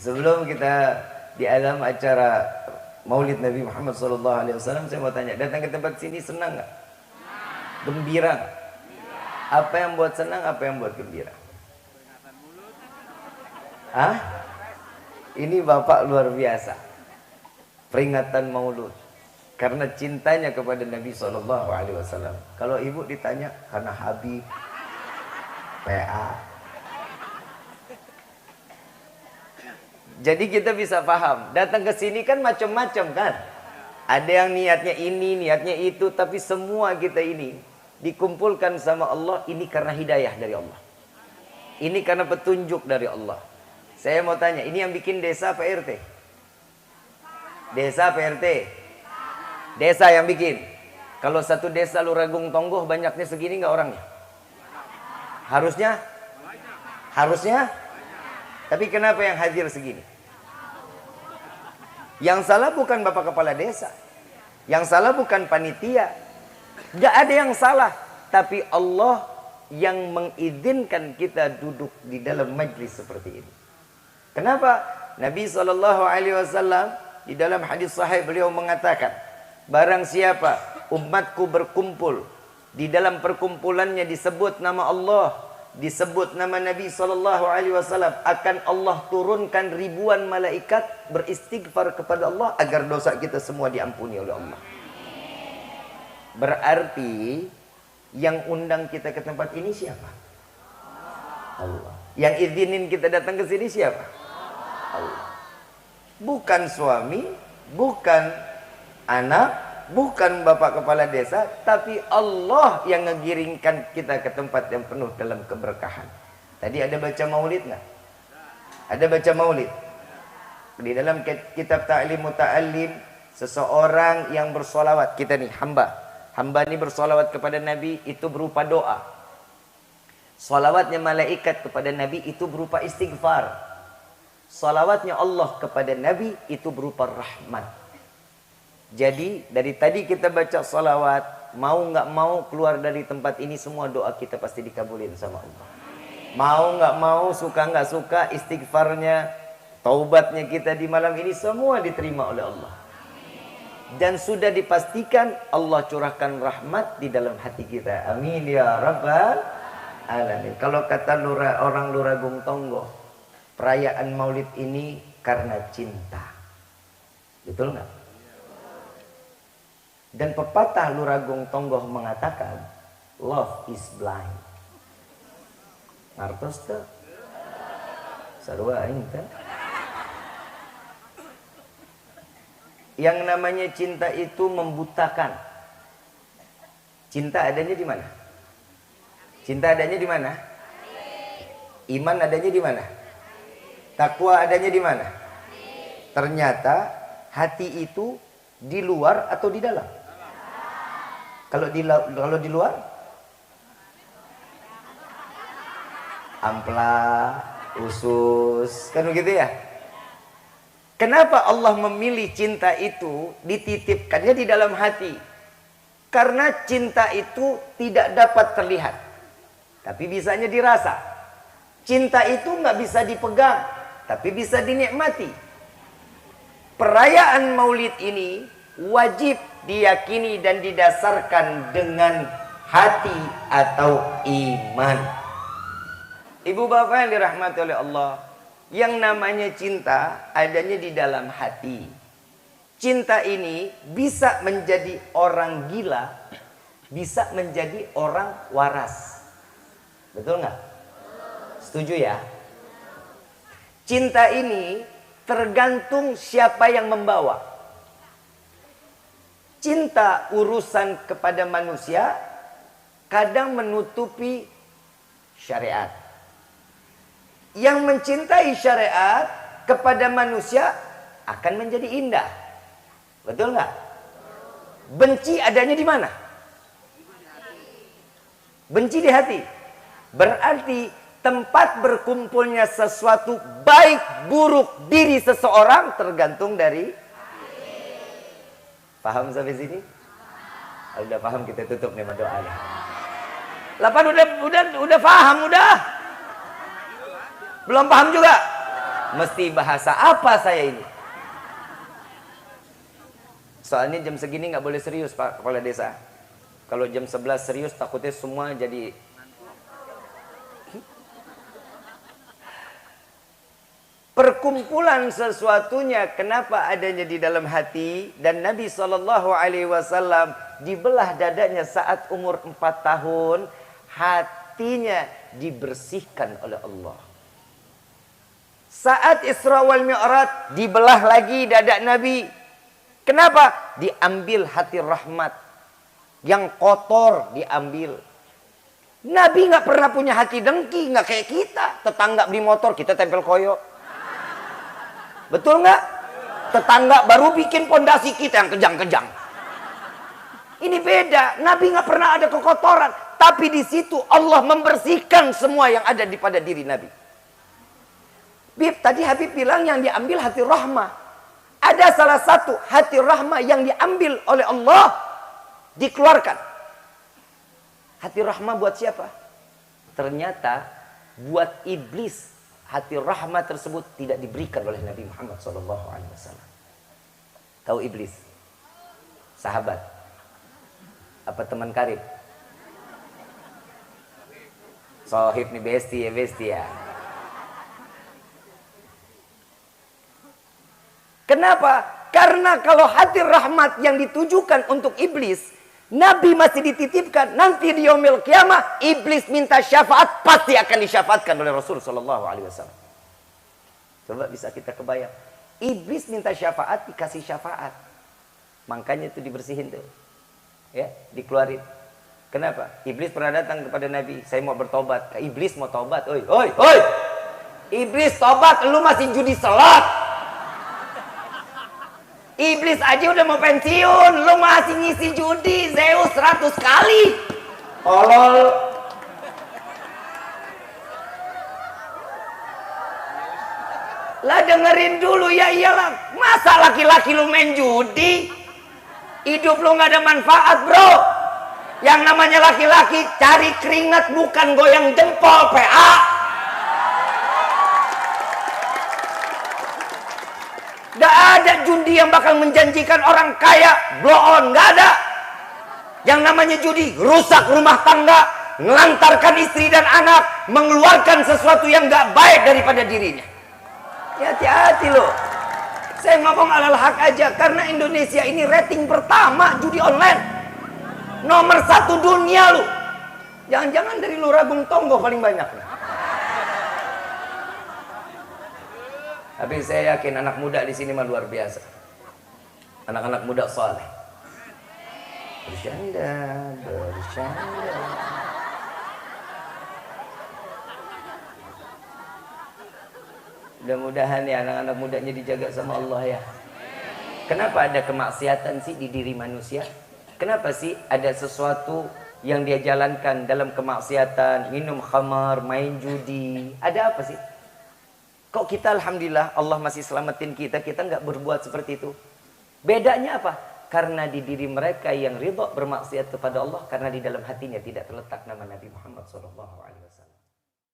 Sebelum kita di alam acara Maulid Nabi Muhammad SAW, saya mau tanya, datang ke tempat sini senang nggak? Gembira nggak? Apa yang buat senang, apa yang buat gembira? Hah? Ini Bapak luar biasa. Peringatan Maulud karena cintanya kepada Nabi SAW. Kalau ibu ditanya karena Habib, PA. Jadi kita bisa paham, datang ke sini kan macam-macam kan. Ada yang niatnya ini, niatnya itu, tapi semua kita ini dikumpulkan sama Allah ini karena hidayah dari Allah. Ini karena petunjuk dari Allah. Saya mau tanya, ini yang bikin desa apa RT? Desa apa RT? Desa yang bikin. Kalau satu desa Luragung Tonggoh banyaknya segini nggak orangnya? Harusnya? Harusnya? Tapi kenapa yang hadir segini? Yang salah bukan Bapak Kepala Desa. Yang salah bukan panitia. Nggak ada yang salah. Tapi Allah yang mengizinkan kita duduk di dalam majlis seperti ini. Kenapa? Nabi SAW di dalam hadis sahih beliau mengatakan, barang siapa umatku berkumpul, di dalam perkumpulannya disebut nama Allah, disebut nama Nabi SAW, akan Allah turunkan ribuan malaikat beristighfar kepada Allah agar dosa kita semua diampuni oleh Allah. Berarti yang undang kita ke tempat ini siapa? Allah. Yang izinin kita datang ke sini siapa? Allah. Bukan suami, bukan anak, bukan Bapak Kepala Desa, tapi Allah yang ngegiringkan kita ke tempat yang penuh dalam keberkahan. Tadi ada baca maulid nggak? Ada baca maulid. Di dalam kitab Ta'lim Muta'allim, seseorang yang bersolawat, kita nih hamba ini bersolawat kepada Nabi itu berupa doa. Solawatnya malaikat kepada Nabi itu berupa istighfar. Salawatnya Allah kepada Nabi itu berupa rahmat. Jadi dari tadi kita baca salawat, mau nggak mau keluar dari tempat ini semua doa kita pasti dikabulin sama Allah. Mau nggak mau, suka nggak suka, istighfarnya, taubatnya kita di malam ini semua diterima oleh Allah. Dan sudah dipastikan Allah curahkan rahmat di dalam hati kita. Amin ya rabbal alamin. Kalau kata orang Luragung Tonggoh, perayaan maulid ini karena cinta. Betul nggak? Dan pepatah Luragung Tonggoh mengatakan, love is blind. Ngartos tuh? Sarua aing teh. Yang namanya cinta itu membutakan. Cinta adanya di mana? Cinta adanya di mana? Iman adanya di mana? Takwa adanya di mana? Ternyata hati itu di luar atau di dalam? Kalau di luar? Ampla, usus, kan begitu ya? Kenapa Allah memilih cinta itu dititipkannya di dalam hati? Karena cinta itu tidak dapat terlihat, tapi bisanya dirasa. Cinta itu nggak bisa dipegang, tapi bisa dinikmati. Perayaan maulid ini wajib diyakini dan didasarkan dengan hati atau iman. Ibu bapak yang dirahmati oleh Allah, yang namanya cinta adanya di dalam hati. Cinta ini bisa menjadi orang gila, bisa menjadi orang waras. Betul nggak? Setuju ya? Cinta ini tergantung siapa yang membawa. Cinta urusan kepada manusia kadang menutupi syariat. Yang mencintai syariat kepada manusia akan menjadi indah. Betul nggak? Benci adanya di mana? Benci di hati. Berarti tempat berkumpulnya sesuatu baik buruk diri seseorang tergantung dari hati. Paham sampai sini? Kalau udah paham kita tutup nih doanya. Lapan udah paham udah. Belum paham juga? Mesti bahasa apa saya ini? Soalnya jam segini nggak boleh serius Pak Kepala Desa. Kalau jam 11 serius takutnya semua jadi perkumpulan sesuatunya. Kenapa adanya di dalam hati? Dan Nabi SAW dibelah dadanya saat umur 4 tahun. Hatinya dibersihkan oleh Allah. Saat Isra wal Mi'raj dibelah lagi dada Nabi. Kenapa? Diambil hati rahmat. Yang kotor diambil. Nabi nggak pernah punya hati dengki, nggak kayak kita. Tetangga beli motor, kita tempel koyo. Betul nggak? Tetangga baru bikin pondasi, kita yang kejang-kejang. Ini beda. Nabi nggak pernah ada kekotoran. Tapi di situ Allah membersihkan semua yang ada pada diri Nabi. Bib, tadi Habib bilang yang diambil hati rahmah. Ada salah satu hati rahmah yang diambil oleh Allah, dikeluarkan. Hati rahmah buat siapa? Ternyata buat iblis hati rahmah tersebut tidak diberikan oleh Nabi Muhammad SAW. Tahu iblis? Sahabat? Apa teman karib? Sohib nih, besti ya. Kenapa? Karena kalau hati rahmat yang ditujukan untuk iblis, Nabi masih dititipkan. Nanti di yaumil kiamah, iblis minta syafaat, pasti akan disyafaatkan oleh Rasul SAW. Coba bisa kita kebayang. Iblis minta syafaat, dikasih syafaat. Makanya itu dibersihin tuh. Ya, dikeluarin. Kenapa? Iblis pernah datang kepada Nabi, saya mau bertobat. Iblis mau tobat. Oi. Iblis tobat, lu masih judi salat. Iblis aja udah mau pensiun, lu masih ngisi judi Zeus 100 kali. Tolol. Lah dengerin dulu, ya iyalah. Masa laki-laki lu main judi? Hidup lu gak ada manfaat, bro. Yang namanya laki-laki cari keringat, bukan goyang jempol, PA. Gak ada judi yang bakal menjanjikan orang kaya blow on, gak ada. Yang namanya judi rusak rumah tangga, ngelantarkan istri dan anak, mengeluarkan sesuatu yang gak baik daripada dirinya. Ya, hati-hati loh. Saya ngomong alal hak aja, karena Indonesia ini rating pertama judi online, nomor 1 dunia lu. Jangan-jangan dari Lurah Bung Tonggo paling banyak. Tapi saya yakin anak muda di sini mah luar biasa. Anak-anak muda saleh. Bercanda. Mudah-mudahan ya anak-anak mudanya dijaga sama Allah ya. Kenapa ada kemaksiatan sih di diri manusia? Kenapa sih ada sesuatu yang dia jalankan dalam kemaksiatan, minum khamar, main judi? Ada apa sih? Kok kita alhamdulillah Allah masih selamatin kita nggak berbuat seperti itu? Bedanya apa? Karena di diri mereka yang ridha bermaksiat kepada Allah, karena di dalam hatinya tidak terletak nama Nabi Muhammad SAW.